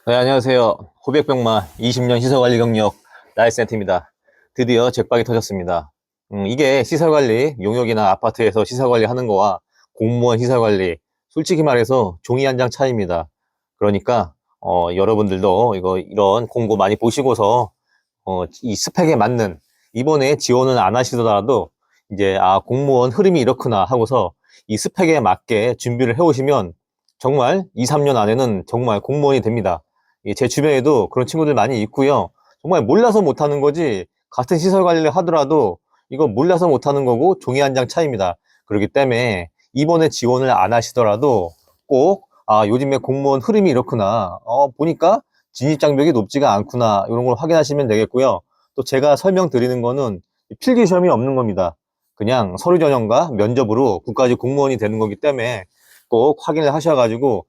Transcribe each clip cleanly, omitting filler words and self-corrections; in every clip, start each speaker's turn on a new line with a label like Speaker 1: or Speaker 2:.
Speaker 1: 네, 안녕하세요. 호백병마 20년 시설관리 경력 나이센트입니다. 드디어 잭박이 터졌습니다. 이게 시설관리, 용역이나 아파트에서 시설관리 하는 거와 공무원 시설관리, 솔직히 말해서 종이 한 장 차이입니다. 그러니까, 여러분들도 이런 공고 많이 보시고서, 이 스펙에 맞는, 이번에 지원은 안 하시더라도, 이제, 공무원 흐름이 이렇구나 하고서 이 스펙에 맞게 준비를 해오시면 정말 2, 3년 안에는 정말 공무원이 됩니다. 제 주변에도 그런 친구들 많이 있고요. 정말 몰라서 못하는 거지 같은 시설 관리를 하더라도 이거 몰라서 못하는 거고 종이 한 장 차이입니다. 그렇기 때문에 이번에 지원을 안 하시더라도 꼭 요즘에 공무원 흐름이 이렇구나. 보니까 진입 장벽이 높지가 않구나. 이런 걸 확인하시면 되겠고요. 또 제가 설명드리는 거는 필기 시험이 없는 겁니다. 그냥 서류 전형과 면접으로 국가직 공무원이 되는 거기 때문에 꼭 확인을 하셔가지고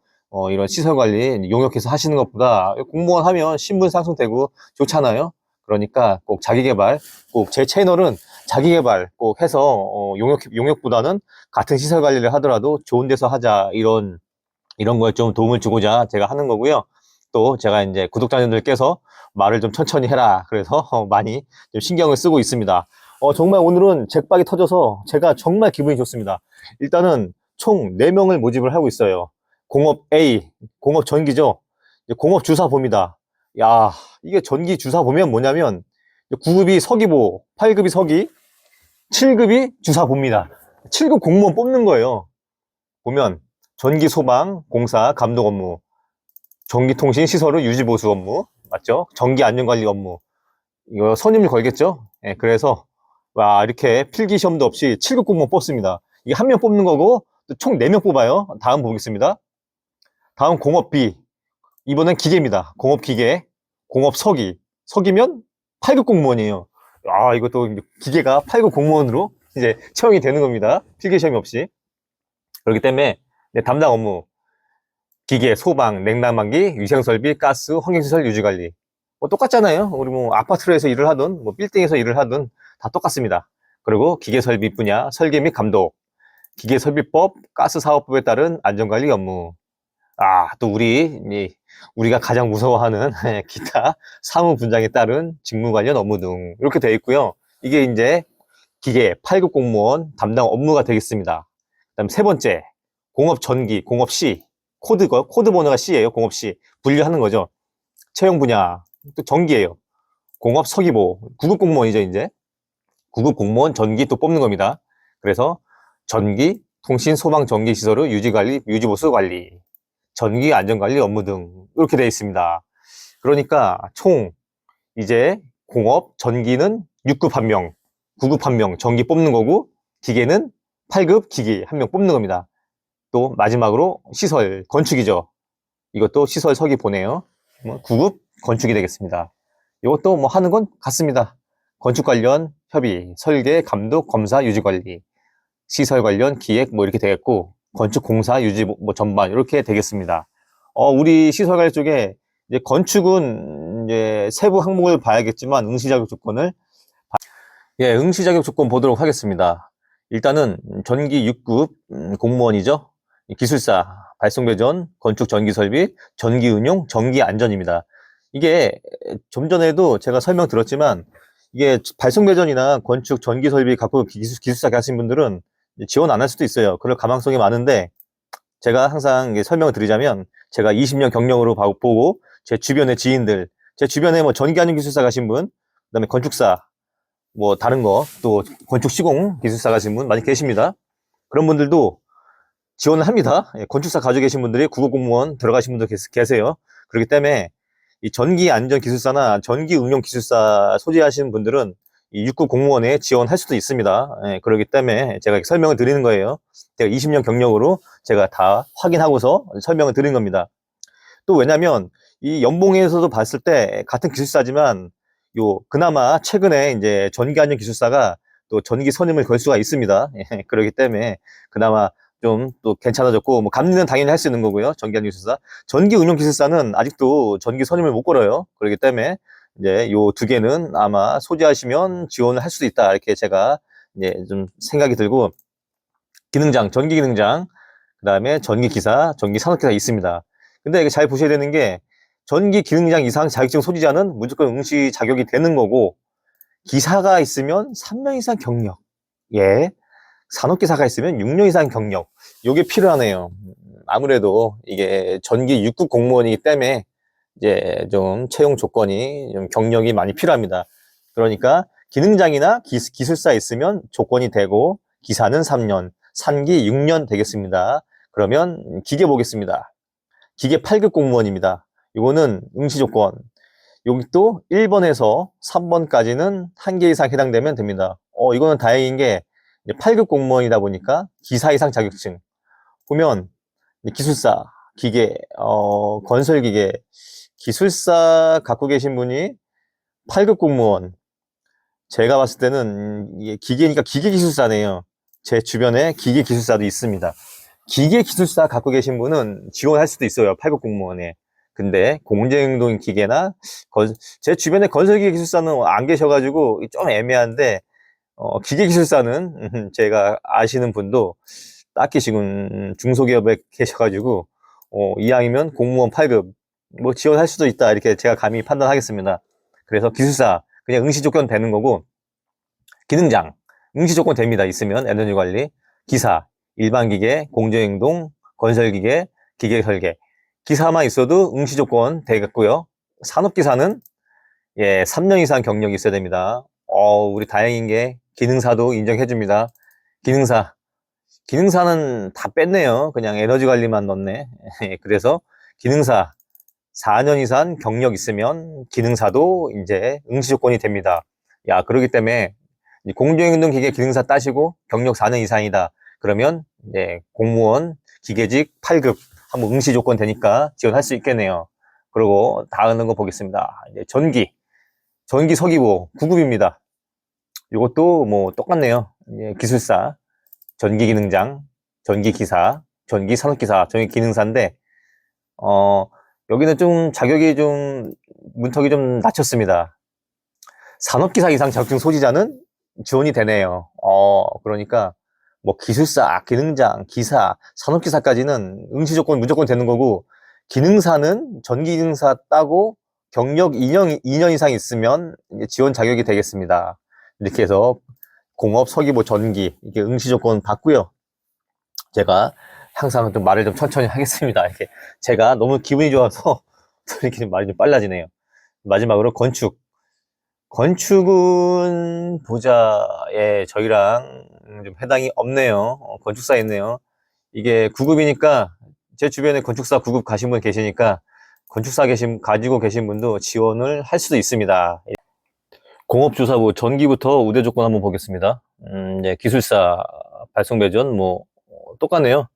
Speaker 1: 이런 시설 관리 용역해서 하시는 것보다 공무원 하면 신분 상승되고 좋잖아요. 그러니까 꼭 자기 개발, 꼭 제 채널은 자기 개발 꼭 해서 용역보다는 같은 시설 관리를 하더라도 좋은 데서 하자 이런 거에 좀 도움을 주고자 제가 하는 거고요. 또 제가 이제 구독자님들께서 말을 좀 천천히 해라 그래서 많이 좀 신경을 쓰고 있습니다. 정말 오늘은 잭박이 터져서 제가 정말 기분이 좋습니다. 일단은 총 4명을 모집을 하고 있어요. 공업 A, 공업 전기죠. 이제 공업 주사 봅니다. 야, 이게 전기 주사 보면 뭐냐면 9급이 서기보, 8급이 서기, 7급이 주사 봅니다. 7급 공무원 뽑는 거예요. 보면 전기 소방, 공사, 감독 업무, 전기통신 시설의 유지 보수 업무, 맞죠? 전기 안전관리 업무. 이거 선임을 걸겠죠? 예, 그래서 와, 이렇게 필기 시험도 없이 7급 공무원 뽑습니다. 이게 한 명 뽑는 거고 총 4명 뽑아요. 다음 보겠습니다. 다음 공업 B. 이번엔 기계입니다. 공업 기계, 공업 서기. 서기면 8급 공무원이에요. 이것도 기계가 8급 공무원으로 이제 채용이 되는 겁니다. 필기 시험이 없이. 그렇기 때문에 담당 업무, 기계, 소방, 냉난방기, 위생설비, 가스, 환경시설 유지관리. 뭐 똑같잖아요. 우리 뭐 아파트에서 일을 하든 뭐 빌딩에서 일을 하든 다 똑같습니다. 그리고 기계설비 분야, 설계 및 감독, 기계설비법, 가스사업법에 따른 안전관리 업무. 또 우리가 가장 무서워하는 기타 사무 분장에 따른 직무 관련 업무 등 이렇게 되어 있고요. 이게 이제 기계 8급 공무원 담당 업무가 되겠습니다. 그다음 세 번째, 공업 전기, 공업 C. 코드 번호가 C예요. 공업 C. 분류하는 거죠. 채용 분야, 또 전기예요. 공업 서기보, 9급 공무원이죠, 이제. 9급 공무원 전기 또 뽑는 겁니다. 그래서 전기, 통신, 소방, 전기 시설의 유지 관리, 유지 보수 관리, 전기 안전관리 업무 등 이렇게 되어 있습니다. 그러니까 총 이제 공업, 전기는 6급 1명, 9급 1명 전기 뽑는 거고 기계는 8급 기계 1명 뽑는 겁니다. 또 마지막으로 시설, 건축이죠. 이것도 시설 서기 보내요. 9급 건축이 되겠습니다. 이것도 뭐 하는 건 같습니다. 건축 관련 협의, 설계, 감독, 검사, 유지 관리, 시설 관련 기획 뭐 이렇게 되겠고 건축 공사 유지 뭐 전반 이렇게 되겠습니다. 우리 시설 관리 쪽에 이제 건축은 이제 세부 항목을 봐야겠지만 응시 자격 조건을 응시 자격 조건 보도록 하겠습니다. 일단은 전기 6급 공무원이죠. 기술사, 발송배전, 건축 전기 설비, 전기 운용, 전기 안전입니다. 이게 좀 전에도 제가 설명 들었지만 이게 발송배전이나 건축 전기 설비 갖고 기술사 하신 분들은 지원 안 할 수도 있어요. 그럴 가망성이 많은데 제가 항상 설명을 드리자면 제가 20년 경력으로 보고 제 주변의 지인들, 제 주변에 뭐 전기 안전 기술사 가신 분, 그다음에 건축사, 뭐 다른 거 또 건축 시공 기술사 가신 분 많이 계십니다. 그런 분들도 지원을 합니다. 건축사 가지고 계신 분들이 국어공무원 들어가신 분들 계세요. 그렇기 때문에 이 전기 안전 기술사나 전기 운용 기술사 소지하시는 분들은 이 6급 공무원에 지원할 수도 있습니다. 그렇기 때문에 제가 설명을 드리는 거예요. 제가 20년 경력으로 제가 다 확인하고서 설명을 드리는 겁니다. 또 왜냐면 이 연봉에서도 봤을 때 같은 기술사지만 그나마 최근에 이제 전기 안전 기술사가 또 전기 선임을 걸 수가 있습니다. 그렇기 때문에 그나마 좀 또 괜찮아졌고 뭐 감리는 당연히 할 수 있는 거고요. 전기 안전 기술사. 전기 운용 기술사는 아직도 전기 선임을 못 걸어요. 그렇기 때문에 이제 요 두 개는 아마 소지하시면 지원을 할 수도 있다. 이렇게 제가 이제 좀 생각이 들고 기능장, 전기 기능장, 그다음에 전기 기사, 전기 산업기사 있습니다. 근데 이게 잘 보셔야 되는 게 전기 기능장 이상 자격증 소지자는 무조건 응시 자격이 되는 거고, 기사가 있으면 3년 이상 경력, 예, 산업기사가 있으면 6년 이상 경력, 요게 필요하네요. 아무래도 이게 전기 6급 공무원이기 때문에 이제 좀 채용 조건이 좀 경력이 많이 필요합니다. 그러니까 기능장이나 기술사 있으면 조건이 되고, 기사는 3년, 산기 6년 되겠습니다. 그러면 기계 보겠습니다. 기계 8급 공무원입니다. 이거는 응시 조건. 여기 또 1번에서 3번까지는 한 개 이상 해당되면 됩니다. 이거는 다행인 게 8급 공무원이다 보니까 기사 이상 자격증. 보면 기술사, 기계, 건설기계, 기술사 갖고 계신 분이 8급 공무원. 제가 봤을 때는 이게 기계니까 기계 기술사네요. 제 주변에 기계 기술사도 있습니다. 기계 기술사 갖고 계신 분은 지원할 수도 있어요. 8급 공무원에. 근데 공제행동 기계나 제 주변에 건설기계 기술사는 안 계셔가지고 좀 애매한데, 기계 기술사는 제가 아시는 분도 딱히 지금 중소기업에 계셔가지고 이왕이면 공무원 8급 뭐 지원할 수도 있다, 이렇게 제가 감히 판단하겠습니다. 그래서 기술사 그냥 응시 조건 되는 거고, 기능장 응시 조건 됩니다. 있으면 에너지 관리, 기사 일반 기계, 공제행동, 건설기계, 기계 설계, 기사만 있어도 응시 조건 되겠고요. 산업기사는 3년 이상 경력이 있어야 됩니다. 우리 다행인 게 기능사도 인정해줍니다. 기능사는 다 뺐네요. 그냥 에너지 관리만 넣네. 그래서 기능사 4년 이상 경력 있으면 기능사도 이제 응시 조건이 됩니다. 그러기 때문에 공정행동 기계 기능사 따시고 경력 4년 이상이다. 그러면 공무원 기계직 8급 한번 응시 조건 되니까 지원할 수 있겠네요. 그리고 다음 거 보겠습니다. 이제 전기 서기부 9급입니다. 이것도 뭐 똑같네요. 기술사, 전기 기능장, 전기 기사, 전기 산업기사, 전기 기능사인데, 여기는 좀 자격이 좀 문턱이 좀 낮췄습니다. 산업기사 이상 자격증 소지자는 지원이 되네요. 그러니까 뭐 기술사, 기능장, 기사, 산업기사까지는 응시 조건 무조건 되는 거고, 기능사는 전기 기능사 따고 경력 2년 이상 있으면 이제 지원 자격이 되겠습니다. 이렇게 해서 공업, 서기부, 전기 이게 응시 조건 받고요. 제가 항상 좀 말을 좀 천천히 하겠습니다. 이렇게 제가 너무 기분이 좋아서 이렇게 말이 좀 빨라지네요. 마지막으로 건축은 저희랑 좀 해당이 없네요. 건축사 있네요. 이게 9급이니까 제 주변에 건축사 9급 가신 분 계시니까 건축사 가지고 계신 분도 지원을 할 수도 있습니다. 공업주사부 전기부터 우대 조건 한번 보겠습니다. 기술사 발송배전 뭐 똑같네요.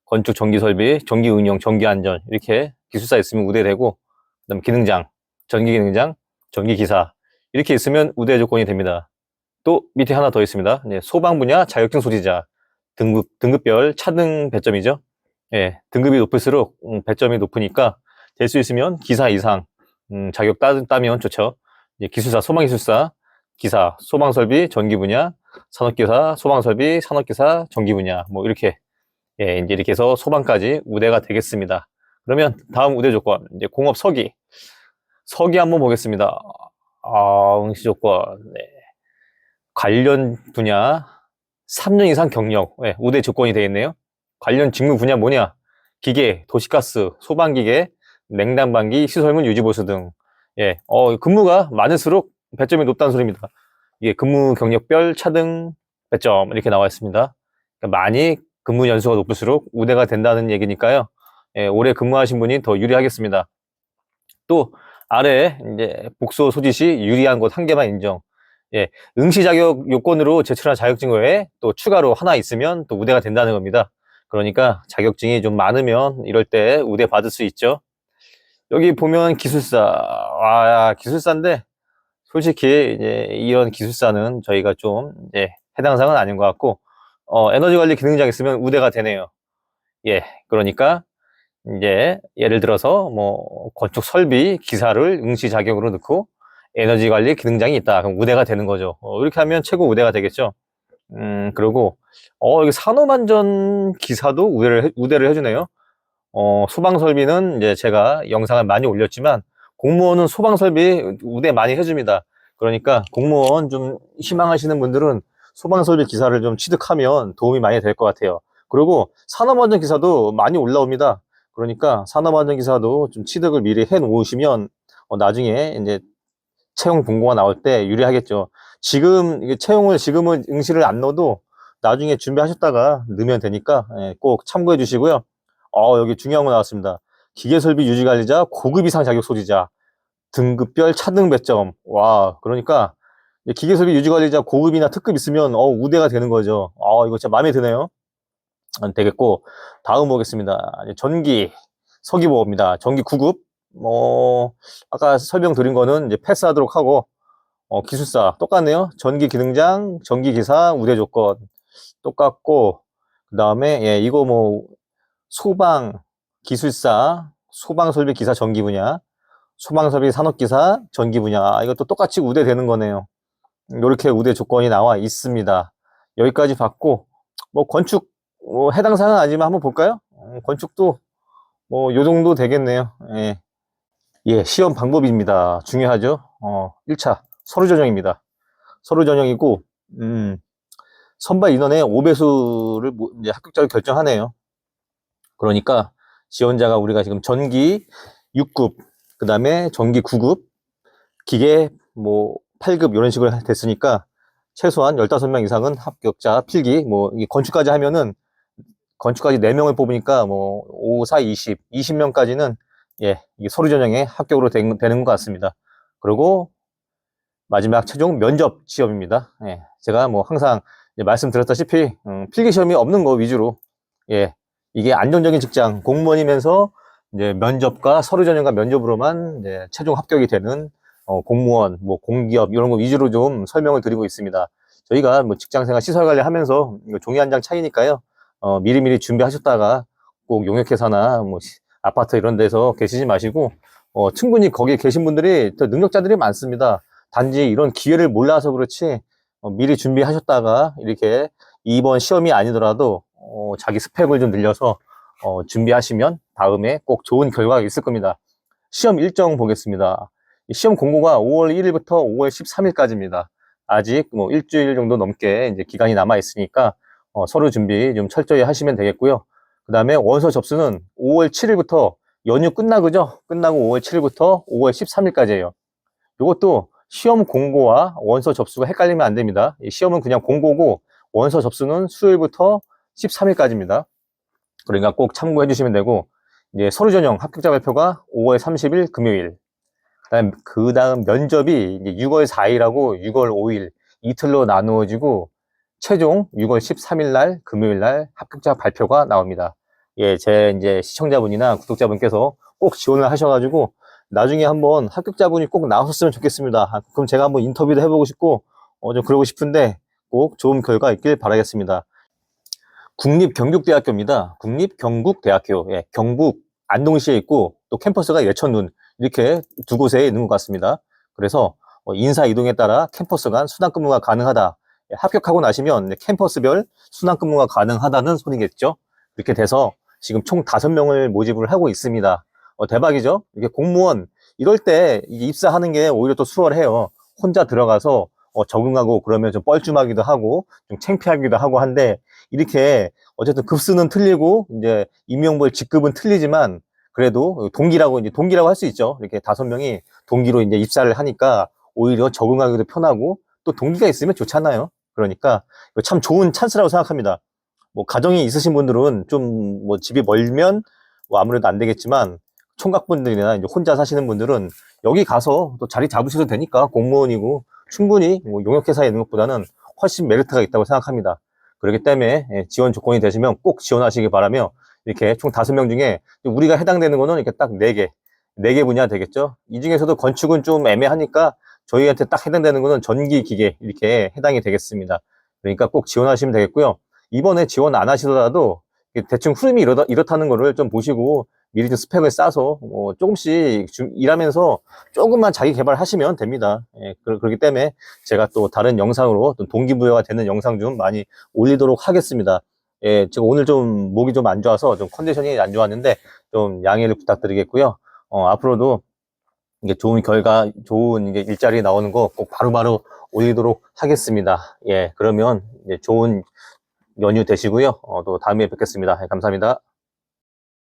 Speaker 1: 건축 전기설비, 전기운영, 전기안전 이렇게 기술사 있으면 우대되고, 그다음 기능장, 전기기능장, 전기기사 이렇게 있으면 우대 조건이 됩니다. 또 밑에 하나 더 있습니다. 소방 분야 자격증 소지자 등급별 차등 배점이죠. 등급이 높을수록 배점이 높으니까 될 수 있으면 기사 이상 자격 따면 좋죠. 기술사, 소방기술사, 기사, 소방설비, 전기 분야, 산업기사, 소방설비, 산업기사, 전기 분야 뭐 이렇게 이제 이렇게 해서 소방까지 우대가 되겠습니다. 그러면 다음 우대 조건 공업 서기 한번 보겠습니다. 응시 조건 관련 분야 3년 이상 경력 우대 조건이 되어 있네요. 관련 직무 분야 뭐냐? 기계, 도시가스, 소방기계, 냉난방기, 시설물 유지보수 등. 근무가 많을수록 배점이 높다는 소리입니다. 이게 근무 경력별 차등 배점 이렇게 나와 있습니다. 그러니까 많이 근무 연수가 높을수록 우대가 된다는 얘기니까요. 오래 근무하신 분이 더 유리하겠습니다. 또 아래 이제 복수 소지 시 유리한 곳 한 개만 인정. 응시 자격 요건으로 제출한 자격증 외에 또 추가로 하나 있으면 또 우대가 된다는 겁니다. 그러니까 자격증이 좀 많으면 이럴 때 우대 받을 수 있죠. 여기 보면 기술사, 기술사인데 솔직히 이제 이런 기술사는 저희가 좀 이제 해당 사항은 아닌 것 같고, 에너지 관리 기능장 있으면 우대가 되네요. 그러니까 이제 예를 들어서 뭐 건축 설비 기사를 응시 자격으로 넣고 에너지 관리 기능장이 있다. 그럼 우대가 되는 거죠. 이렇게 하면 최고 우대가 되겠죠. 그리고 여기 산업안전 기사도 우대를 해주네요. 소방 설비는 이제 제가 영상을 많이 올렸지만 공무원은 소방설비 우대 많이 해줍니다. 그러니까 공무원 좀 희망하시는 분들은 소방설비 기사를 좀 취득하면 도움이 많이 될 것 같아요. 그리고 산업안전 기사도 많이 올라옵니다. 그러니까 산업안전 기사도 좀 취득을 미리 해 놓으시면 나중에 이제 채용 공고가 나올 때 유리하겠죠. 지금 이게 채용을 지금은 응시를 안 넣어도 나중에 준비하셨다가 넣으면 되니까 꼭 참고해 주시고요. 여기 중요한 거 나왔습니다. 기계설비 유지관리자 고급 이상 자격 소지자 등급별 차등 배점. 와, 그러니까 기계설비 유지관리자 고급이나 특급 있으면 우대가 되는 거죠. 이거 진짜 마음에 드네요. 되겠고, 다음 보겠습니다. 전기 서기보호입니다. 전기 9급. 아까 설명드린 거는 이제 패스하도록 하고, 기술사 똑같네요. 전기 기능장, 전기 기사 우대 조건 똑같고, 그 다음에 이거 뭐 소방 기술사, 소방 설비 기사 전기 분야, 소방 설비 산업 기사 전기 분야, 이것도 똑같이 우대 되는 거네요. 이렇게 우대 조건이 나와 있습니다. 여기까지 봤고, 뭐 건축 해당 사항은 아니지만 한번 볼까요? 건축도 뭐 요 정도 되겠네요. 시험 방법입니다. 중요하죠. 1차 서류 전형입니다. 서류 전형이고 선발 인원의 5배수를 이제 합격자를 결정하네요. 그러니까 지원자가 우리가 지금 전기 6급, 그 다음에 전기 9급, 기계 뭐 8급 이런 식으로 됐으니까 최소한 15명 이상은 합격자 필기, 뭐 건축까지 하면은 건축까지 4명을 뽑으니까 뭐 5, 4, 20명까지는 이 서류 전형에 합격으로 되는 것 같습니다. 그리고 마지막 최종 면접 시험입니다. 제가 뭐 항상 말씀드렸다시피 필기 시험이 없는 거 위주로 이게 안정적인 직장 공무원이면서 이제 면접과 서류 전형과 면접으로만 이제 최종 합격이 되는 공무원, 뭐 공기업 이런 거 위주로 좀 설명을 드리고 있습니다. 저희가 뭐 직장생활 시설관리 하면서 종이 한 장 차이니까요. 미리미리 준비하셨다가 꼭 용역회사나 뭐 아파트 이런 데서 계시지 마시고 충분히 거기에 계신 분들이 더 능력자들이 많습니다. 단지 이런 기회를 몰라서 그렇지 미리 준비하셨다가 이렇게 이번 시험이 아니더라도 자기 스펙을 좀 늘려서 준비하시면 다음에 꼭 좋은 결과가 있을 겁니다. 시험 일정 보겠습니다. 시험 공고가 5월 1일부터 5월 13일까지입니다. 아직 뭐 일주일 정도 넘게 이제 기간이 남아 있으니까 서류 준비 좀 철저히 하시면 되겠고요. 그 다음에 원서 접수는 5월 7일부터 연휴 끝나고죠. 끝나고 5월 7일부터 5월 13일까지예요. 이것도 시험 공고와 원서 접수가 헷갈리면 안 됩니다. 시험은 그냥 공고고 원서 접수는 수요일부터 13일까지입니다. 그러니까 꼭 참고해 주시면 되고, 이제 서류 전형 합격자 발표가 5월 30일 금요일. 그 다음 면접이 이제 6월 4일하고 6월 5일 이틀로 나누어지고, 최종 6월 13일 날 금요일 날 합격자 발표가 나옵니다. 제 이제 시청자분이나 구독자분께서 꼭 지원을 하셔가지고 나중에 한번 합격자분이 꼭 나오셨으면 좋겠습니다. 그럼 제가 한번 인터뷰도 해보고 싶고 좀 그러고 싶은데 꼭 좋은 결과 있길 바라겠습니다. 국립경북대학교입니다. 국립경북대학교. 경북 안동시에 있고 또 캠퍼스가 예천군 이렇게 두 곳에 있는 것 같습니다. 그래서 인사 이동에 따라 캠퍼스 간 순환 근무가 가능하다. 합격하고 나시면 캠퍼스별 순환 근무가 가능하다는 소리겠죠. 이렇게 돼서 지금 총 5명을 모집을 하고 있습니다. 대박이죠? 이게 공무원 이럴 때 입사하는 게 오히려 또 수월해요. 혼자 들어가서 적응하고 그러면 좀 뻘쭘하기도 하고 좀 창피하기도 하고 한데 이렇게 어쨌든 급수는 틀리고 이제 임용별 직급은 틀리지만 그래도 동기라고 할 수 있죠. 이렇게 5명이 동기로 이제 입사를 하니까 오히려 적응하기도 편하고 또 동기가 있으면 좋잖아요. 그러니까 참 좋은 찬스라고 생각합니다. 뭐 가정이 있으신 분들은 좀 뭐 집이 멀면 뭐 아무래도 안 되겠지만 총각분들이나 이제 혼자 사시는 분들은 여기 가서 또 자리 잡으셔도 되니까 공무원이고 충분히 뭐 용역회사에 있는 것보다는 훨씬 메리트가 있다고 생각합니다. 그렇기 때문에 지원 조건이 되시면 꼭 지원하시기 바라며 이렇게 총 5명 중에 우리가 해당되는 거는 이렇게 딱 4개, 4개 분야 되겠죠. 이 중에서도 건축은 좀 애매하니까 저희한테 딱 해당되는 거는 전기, 기계 이렇게 해당이 되겠습니다. 그러니까 꼭 지원하시면 되겠고요. 이번에 지원 안 하시더라도 대충 흐름이 이렇다는 거를 좀 보시고 미리 좀 스펙을 쌓아서 조금씩 일하면서 조금만 자기 개발하시면 됩니다. 그렇기 때문에 제가 또 다른 영상으로 또 동기부여가 되는 영상 좀 많이 올리도록 하겠습니다. 제가 오늘 좀 목이 좀 안 좋아서 좀 컨디션이 안 좋았는데 좀 양해를 부탁드리겠고요. 앞으로도 이게 좋은 결과, 좋은 이게 일자리 나오는 거 꼭 바로바로 올리도록 하겠습니다. 예, 그러면 이제 좋은 연휴 되시고요. 또 다음에 뵙겠습니다. 감사합니다.